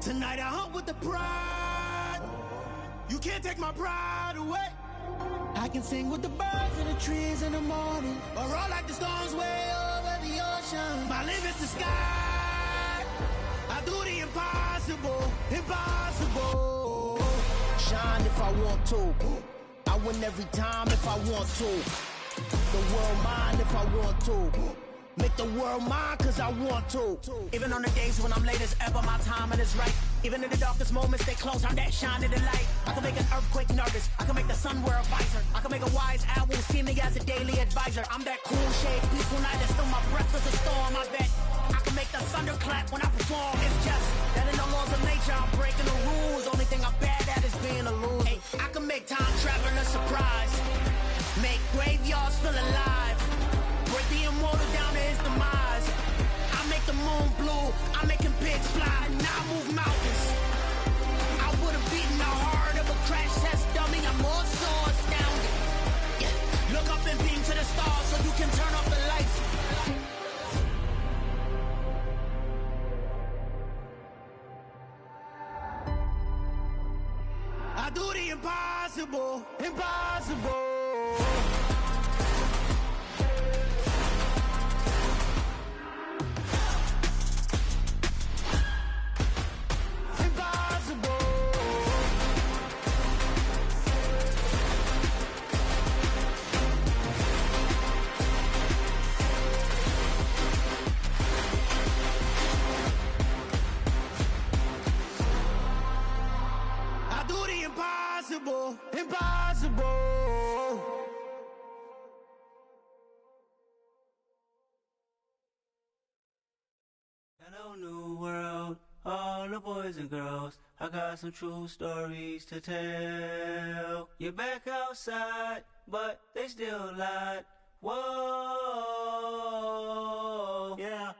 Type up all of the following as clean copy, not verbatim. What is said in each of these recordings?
Tonight I hunt with the pride. You can't take my pride away. I can sing with the birds and the trees in the morning, or roll like the storms way over the ocean. My limit's the sky. I do the impossible, impossible. Shine if I want to. I win every time if I want to. The world mine if I want to. Make the world mine cause I want to. Even on the days when I'm late as ever, my timing is right. Even in the darkest moments, stay close, I'm that shining the light. I can make an earthquake nervous, I can make the sun wear a visor. I can make a wise owl see me as a daily advisor. I'm that cool shade, peaceful night, that's still my breath is a storm. I bet I can make the thunder clap when I perform. It's just that in the laws of nature, I'm breaking the rules. Only thing I'm bad at is being a loser. Hey, I can make time travel a surprise, make graveyards feel alive, break the immortal down to his demise. I make the moon blue, I make him pigs fly, now I move mountains. I would've beaten the heart of a crash test dummy, I'm more so astounded. Yeah. Look up and beam to the stars so you can turn off the lights. I do the impossible, impossible. Impossible, impossible. Hello, new world, all the boys and girls. I got some true stories to tell. You're back outside, but they still lied. Whoa, yeah.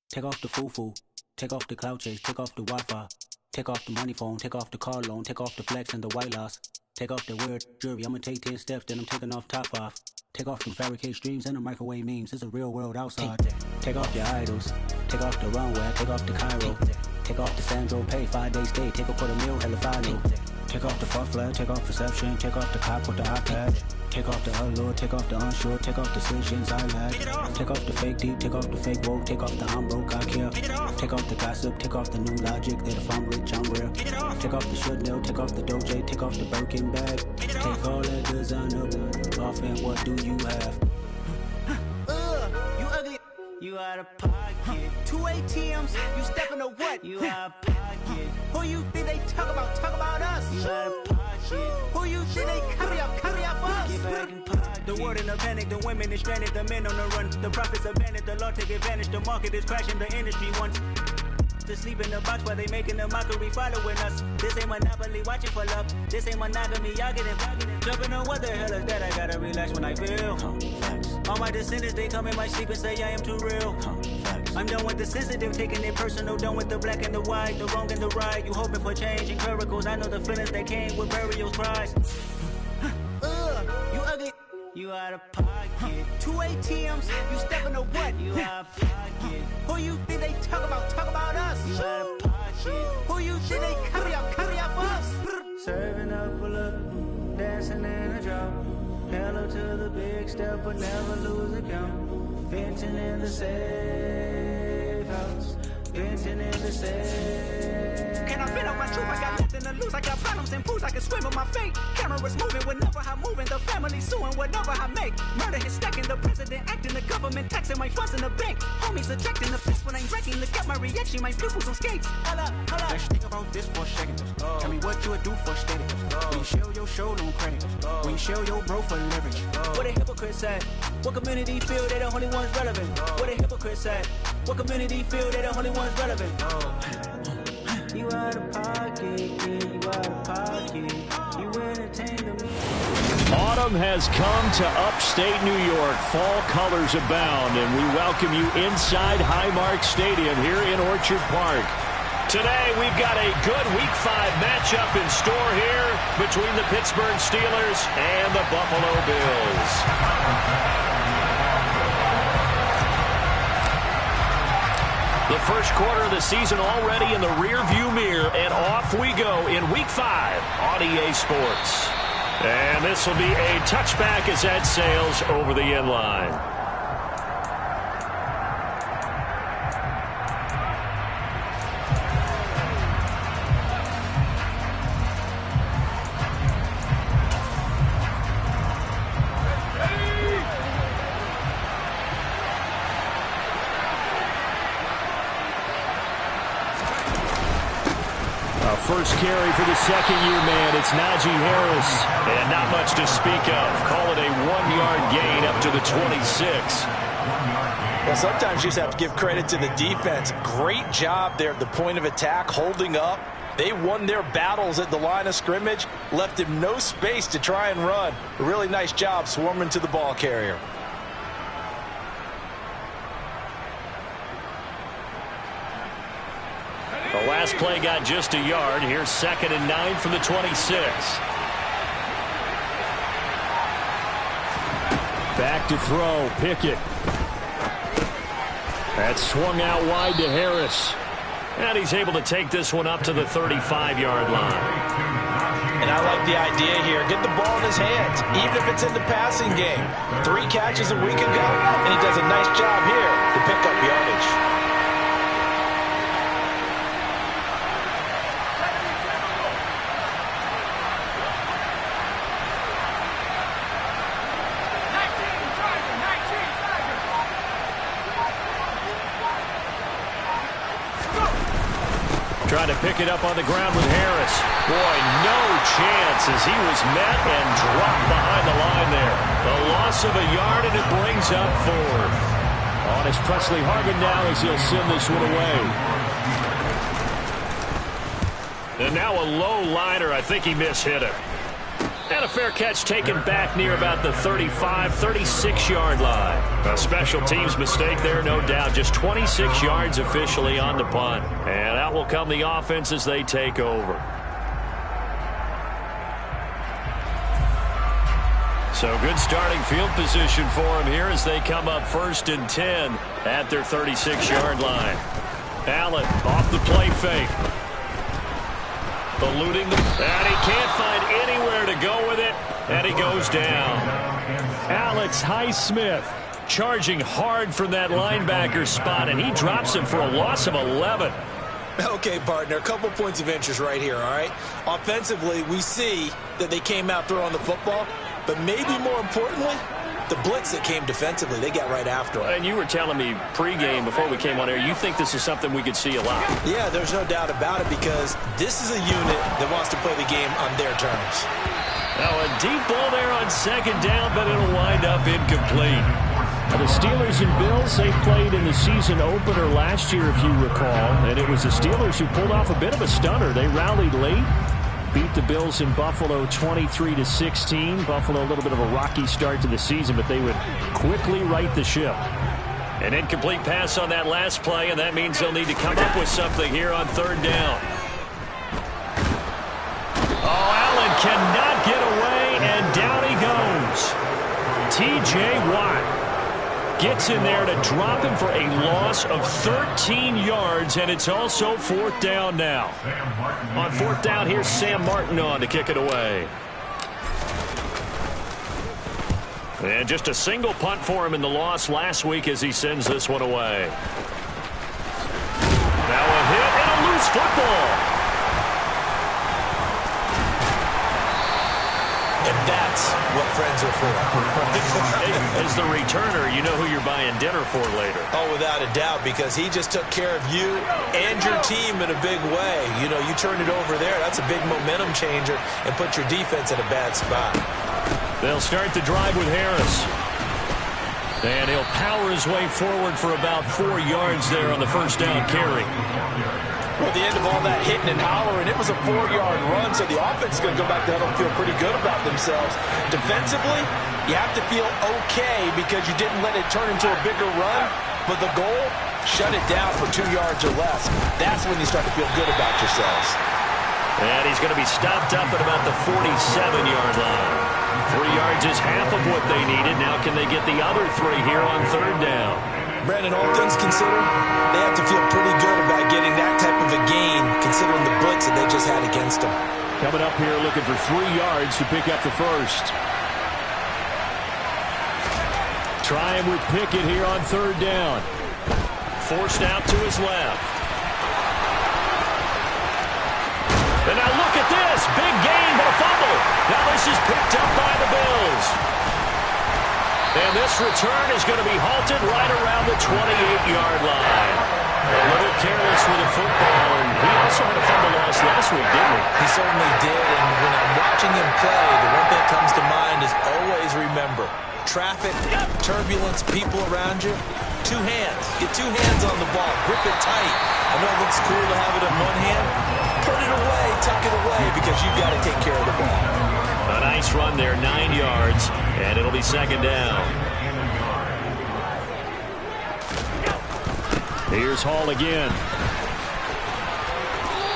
Take off the foo-foo, take off the cloud chase, take off the Wi-Fi. Take off the money phone, take off the car loan, take off the flex and the white loss. Take off the weird jewelry, I'ma take 10 steps, then I'm taking off top off. Take off them fabricate streams and the microwave memes, it's a real world outside. Take off your idols, take off the runway, take off the Cairo. Take off the Sandro pay, 5 days stay, take a quarter meal, hella final. Take off the fuck flag, take off perception, take off the cop with the iPad. Take off the allure, take off the unsure, take off decisions I lack. Take off the fake deep, take off the fake woke, take off the I'm broke, I care. Take off the gossip, take off the new logic that if I'm rich, I'm real. Take off the should know, take off the doje, take off the Birkin bag. Take all that designer off and what do you have? You ugly, you out of pocket. 2 ATMs, you stepping to what? You out of pocket. Who you think they talk about? Talk about us. You out of pocket. Who you think they carry up us? Get back in pocket. The world in a panic, the women is stranded, the men on the run. The profits abandoned, the law take advantage. The market is crashing, the industry wants to sleep in the box while they making a mockery following us. This ain't monopoly, watching for love. This ain't monogamy, y'all get involved. Jumping on what the hell is that? I gotta relax when I feel. All my descendants, they come in my sleep and say I am too real. I'm done with the sensitive, taking it personal. Done with the black and the white, the wrong and the right. You hoping for change and miracles. I know the feelings that came with burial cries. You ugly. You out of pocket. 2 ATMs, you stepping to what? You out of pocket. Who you think they talk about? Talk about us. You out of pocket. Who you think they carry up us? Serving up a look, dancing in a drop. Hello to the big step, but never lose a count. Venting in the safe house. Venting in the safe. Can I fit on my truth? I got nothing to lose. I got problems and fools. I can swim with my fate. Cameras moving whenever I'm moving. The family suing whatever I make. Murder is stacking. The president acting. The government taxing my funds in the bank. Homies ejecting the fist when I'm drinking. Look at my reaction. My pupils on skates. Hold up. Let's think about this for a second. Tell me what you would do for steady. When you show your show no credit. When you show your bro for leverage. What a hypocrite said. What community feel they the only ones relevant? What a hypocrite said. What community feel they the only ones relevant? You out of pocket, yeah, you out of pocket. You entertain the me. Autumn has come to upstate New York. Fall colors abound, and we welcome you inside Highmark Stadium here in Orchard Park. Today, we've got a good Week 5 matchup in store here between the Pittsburgh Steelers and the Buffalo Bills. The first quarter of the season already in the rearview mirror, and off we go in Week 5 on EA Sports. And this will be a touchback as that sails over the end line. First carry for the second-year man. It's Najee Harris. And not much to speak of. Call it a 1-yard gain up to the 26. Well, sometimes you just have to give credit to the defense. Great job there at the point of attack, holding up. They won their battles at the line of scrimmage, left him no space to try and run. A really nice job swarming to the ball carrier. The last play got just a yard. Here's 2nd and 9 from the 26. Back to throw. Pickett. That's swung out wide to Harris. And he's able to take this one up to the 35-yard line. And I like the idea here. Get the ball in his hands, even if it's in the passing game. 3 catches a week ago, and he does a nice job here to pick up yardage. Trying to pick it up on the ground with Harris. Boy, no chance as he was met and dropped behind the line there. The loss of a yard, and it brings up 4th. On his Presley Harvin now as he'll send this one away. And now a low liner. I think he mishit it. And a fair catch taken back near about the 35, 36-yard line. A special teams mistake there, no doubt. Just 26 yards officially on the punt. And out will come the offense as they take over. So good starting field position for him here as they come up 1st and 10 at their 36-yard line. Allen off the play fake. Eluding them, and he can't find anywhere to go with it, and he goes down. Alex Highsmith charging hard from that linebacker spot, and he drops him for a loss of 11. Okay, partner, a couple points of interest right here, all right? Offensively, we see that they came out throwing the football, but maybe more importantly, the blitz that came defensively, they got right after it. And you were telling me pregame before we came on air, you think this is something we could see a lot. Yeah, there's no doubt about it because this is a unit that wants to play the game on their terms. Now a deep ball there on 2nd down, but it'll wind up incomplete. Now the Steelers and Bills, they played in the season opener last year, if you recall, and it was the Steelers who pulled off a bit of a stunner. They rallied late. Beat the Bills in Buffalo 23-16. Buffalo a little bit of a rocky start to the season, but they would quickly right the ship. An incomplete pass on that last play, and that means they'll need to come up with something here on 3rd down. Oh, Allen cannot get away, and down he goes. T.J. Watt gets in there to drop him for a loss of 13 yards, and it's also 4th down now. On 4th down, here's Sam Martin on to kick it away. And just a single punt for him in the loss last week as he sends this one away. Now a hit and a loose football. And that's what friends are for. Hey, as the returner, you know who you're buying dinner for later. Oh, without a doubt, because he just took care of you and your team in a big way. You know, you turn it over there, that's a big momentum changer, and put your defense in a bad spot. They'll start the drive with Harris. And he'll power his way forward for about 4 yards there on the 1st down carry. Well, at the end of all that hitting and hollering, it was a 4-yard run, so the offense is going to go back to huddle and feel pretty good about themselves. Defensively, you have to feel okay because you didn't let it turn into a bigger run, but the goal, shut it down for 2 yards or less. That's when you start to feel good about yourselves. And he's going to be stopped up at about the 47-yard line. 3 yards is half of what they needed. Now can they get the other 3 here on 3rd down? Brandon, all things considered, they have to feel pretty good about getting that type of a gain, considering the blitz that they just had against them. Coming up here looking for 3 yards to pick up the first. Trying with Pickett here on 3rd down. Forced out to his left. And now look at this. Big gain, but a fumble. Now this is picked up by the Bills. And this return is going to be halted right around the 28-yard line. A little careless with the football, and he also had a fumble loss last week, didn't he? He certainly did, and when I'm watching him play, the one thing that comes to mind is always remember, traffic, turbulence, people around you, 2 hands. Get 2 hands on the ball. Grip it tight. I know it looks cool to have it in one hand. Put it away, tuck it away, because you've got to take care of the ball. A nice run there, 9 yards, and it'll be 2nd down. Here's Hall again.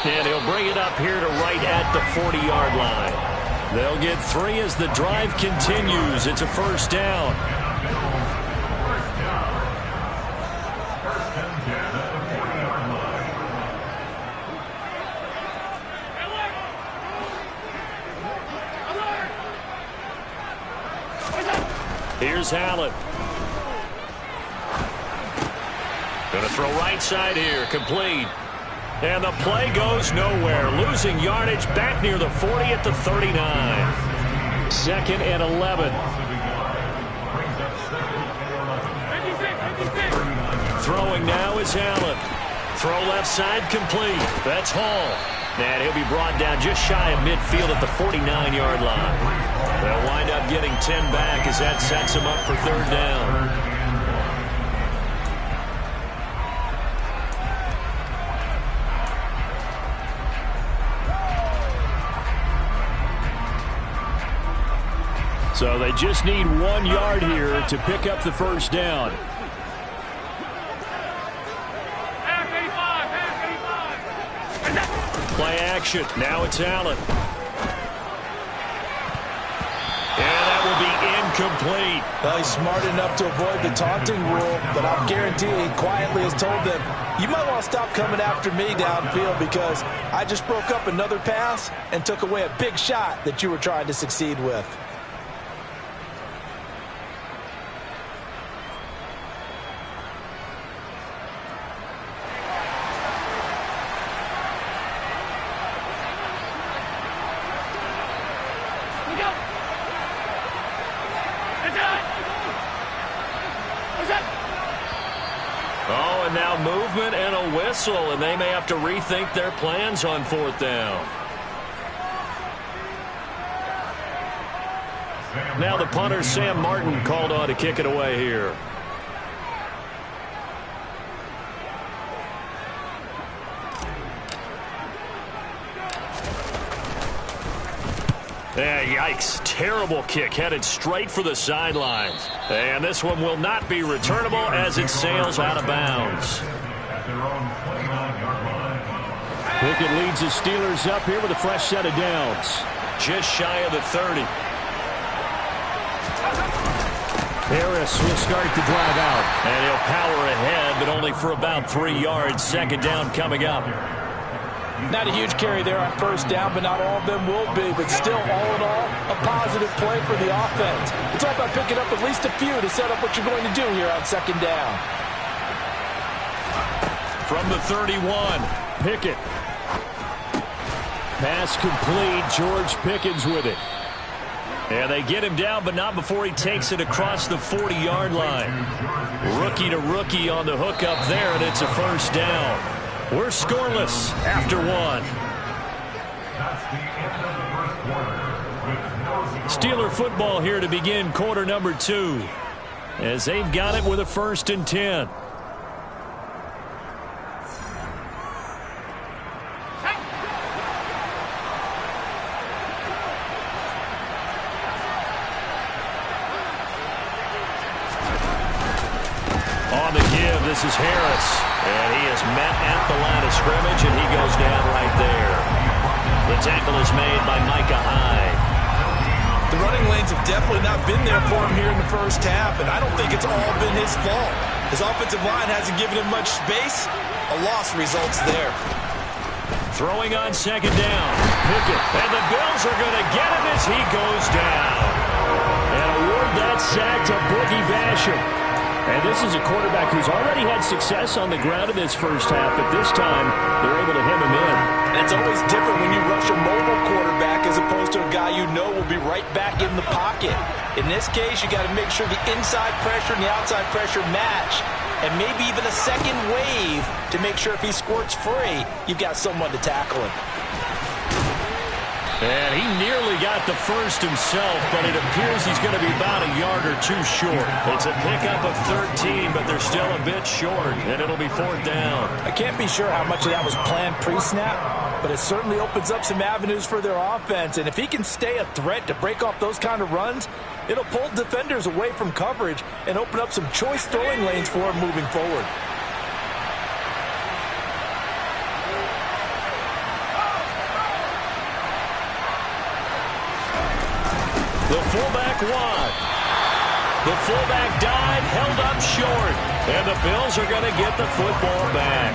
And he'll bring it up here to right at the 40-yard line. They'll get 3 as the drive continues. It's a 1st down. Here's Allen. Going to throw right side here. Complete. And the play goes nowhere. Losing yardage back near the 40 at the 39. 2nd and 11. Throwing now is Allen. Throw left side complete. That's Hall. And he'll be brought down just shy of midfield at the 49-yard line. They'll wind up getting 10 back as that sets him up for 3rd down. So they just need 1 yard here to pick up the 1st down. Play action. Now it's Allen. And that will be incomplete. Well, he's smart enough to avoid the taunting rule, but I'll guarantee he quietly has told them, you might want to stop coming after me downfield because I just broke up another pass and took away a big shot that you were trying to succeed with. Oh, and now movement and a whistle, and they may have to rethink their plans on 4th down. Now the punter, Sam Martin, called on to kick it away here. Yikes. Terrible kick headed straight for the sidelines. And this one will not be returnable as it sails out of bounds. Pickett leads the Steelers up here with a fresh set of downs. Just shy of the 30. Harris will start the drive out. And he'll power ahead, but only for about 3 yards. 2nd down coming up. Not a huge carry there on 1st down, but not all of them will be. But still, all in all, a positive play for the offense. It's all about picking up at least a few to set up what you're going to do here on 2nd down. From the 31, Pickett. Pass complete. George Pickens with it. And they get him down, but not before he takes it across the 40-yard line. Rookie to rookie on the hook up there, and it's a 1st down. We're scoreless after 1. Steeler football here to begin quarter number 2, as they've got it with a 1st and 10. On the give, this is Harris. And he is met at the line of scrimmage, and he goes down right there. The tackle is made by Micah Hyde. The running lanes have definitely not been there for him here in the 1st half, and I don't think it's all been his fault. His offensive line hasn't given him much space. A loss results there. Throwing on second down. Pickett. And the Bills are going to get him as he goes down. And award that sack to Boogie Basham. And this is a quarterback who's already had success on the ground in this first half, but this time they're able to hem him in. And it's always different when you rush a mobile quarterback as opposed to a guy you know will be right back in the pocket. In this case, you got to make sure the inside pressure and the outside pressure match, and maybe even a second wave to make sure if he squirts free, you've got someone to tackle him. And he nearly got the first himself, but it appears he's going to be about a yard or two short. It's a pickup of 13, but they're still a bit short, and it'll be fourth down. I can't be sure how much of that was planned pre-snap, but it certainly opens up some avenues for their offense. And if he can stay a threat to break off those kind of runs, it'll pull defenders away from coverage and open up some choice throwing lanes for him moving forward. The fullback wide. The fullback dive, held up short. And the Bills are going to get the football back.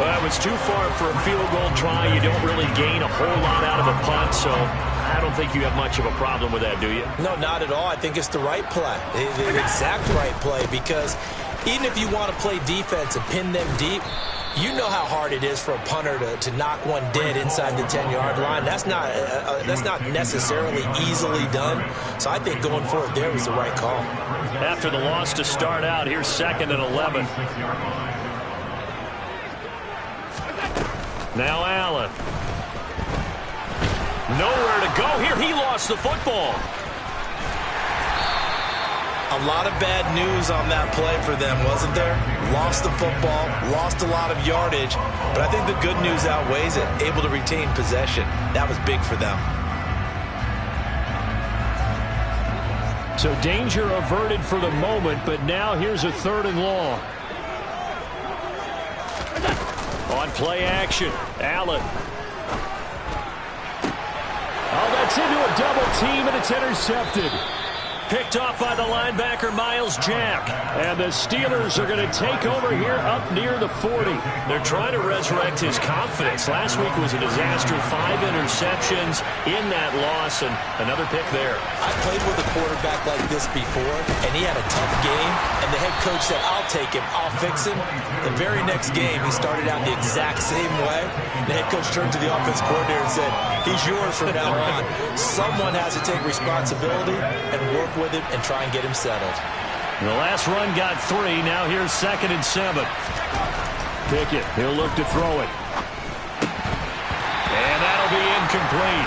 Well, it was too far for a field goal try. You don't really gain a whole lot out of a punt, so I don't think you have much of a problem with that, do you? No, not at all. I think it's the right play, the exact right play, because even if you want to play defense and pin them deep, you know how hard it is for a punter to knock one dead inside the 10-yard line. That's not necessarily easily done. So I think going for it there was the right call. After the loss to start out, here's 2nd and 11. Now Allen. Nowhere to go here. He lost the football. A lot of bad news on that play for them, wasn't there? Lost the football, lost a lot of yardage, but I think the good news outweighs it. Able to retain possession. That was big for them. So danger averted for the moment, but now here's a 3rd and long. On play action, Allen. Oh, that's into a double team, and it's intercepted. Picked off by the linebacker, Miles Jack. And the Steelers are going to take over here up near the 40. They're trying to resurrect his confidence. Last week was a disaster. 5 interceptions in that loss, and another pick there. I played with a quarterback like this before, and he had a tough game, and the head coach said, I'll take him, I'll fix him. The very next game, he started out the exact same way. The head coach turned to the offense coordinator and said, he's yours from now on. Someone has to take responsibility and work with him and try and get him settled. The last run got 3. Now here's 2nd and 7. Pickett, he'll look to throw it. And that'll be incomplete.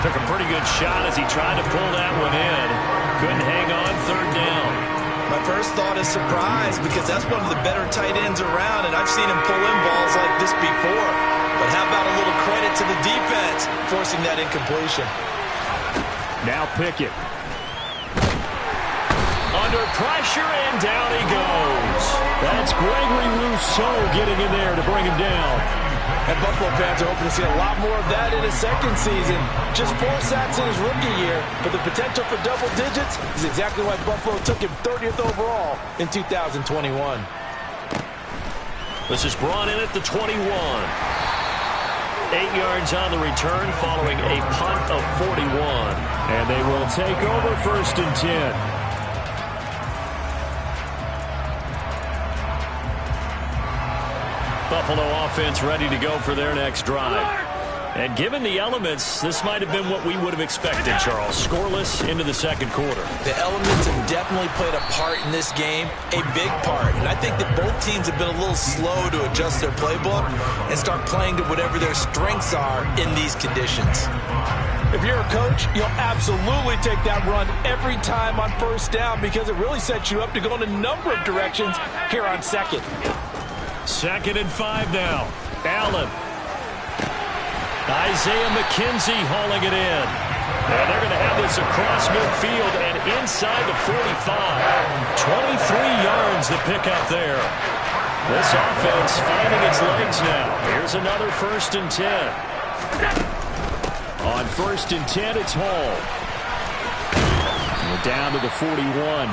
Took a pretty good shot as he tried to pull that one in. Couldn't hang on 3rd down. My first thought is surprise, because that's one of the better tight ends around, and I've seen him pull in balls like this before. But how about a little credit to the defense forcing that incompletion? Now Pickett. Under pressure, and down he goes. That's Gregory Rousseau getting in there to bring him down. And Buffalo fans are hoping to see a lot more of that in his second season. Just 4 sacks in his rookie year, but the potential for double digits is exactly why Buffalo took him 30th overall in 2021. This is brought in at the 21. 8 yards on the return following a punt of 41. And they will take over 1st and 10. Buffalo offense ready to go for their next drive. And given the elements, this might have been what we would have expected, Charles. Scoreless into the 2nd quarter. The elements have definitely played a part in this game, a big part. And I think that both teams have been a little slow to adjust their playbook and start playing to whatever their strengths are in these conditions. If you're a coach, you'll absolutely take that run every time on 1st down, because it really sets you up to go in a number of directions here on 2nd. 2nd and 5 now. Allen. Isaiah McKenzie hauling it in. And they're going to have this across midfield and inside the 45. 23 yards the pickup there. This offense finding its legs now. Here's another 1st and 10. On 1st and 10, it's Hall. We're down to the 41.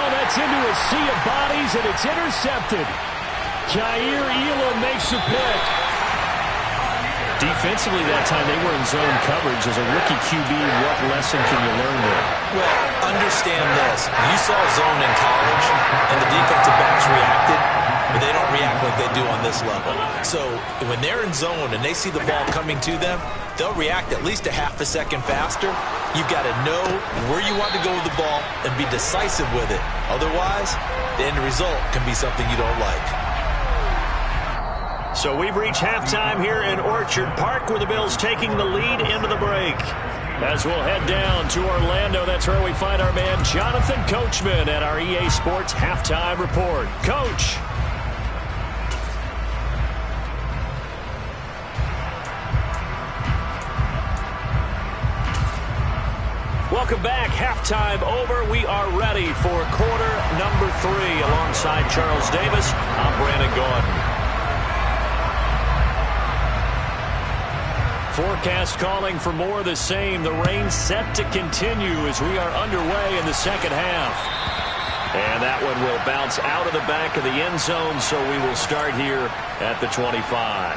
Oh, that's into a sea of bodies, and it's intercepted. Jair Elam makes the pick. Defensively that time, they were in zone coverage. As a rookie QB, what lesson can you learn there? Well, understand this. You saw zone in college, and the defensive backs reacted, but they don't react like they do on this level. So when they're in zone and they see the ball coming to them, they'll react at least a half a second faster. You've got to know where you want to go with the ball and be decisive with it. Otherwise, the end result can be something you don't like. So we've reached halftime here in Orchard Park, where the Bills taking the lead into the break. As we'll head down to Orlando, that's where we find our man Jonathan Coachman at our EA Sports Halftime Report. Coach. Welcome back. Halftime over. We are ready for quarter number 3. Alongside Charles Davis, I'm Brandon Gaudin. Forecast calling for more of the same. The rain set to continue as we are underway in the second half. And that one will bounce out of the back of the end zone, so we will start here at the 25.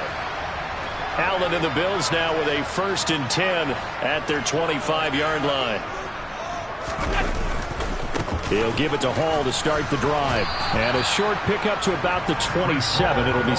Allen and the Bills now with a 1st and 10 at their 25-yard line. He'll give it to Hall to start the drive. And a short pickup to about the 27. It'll be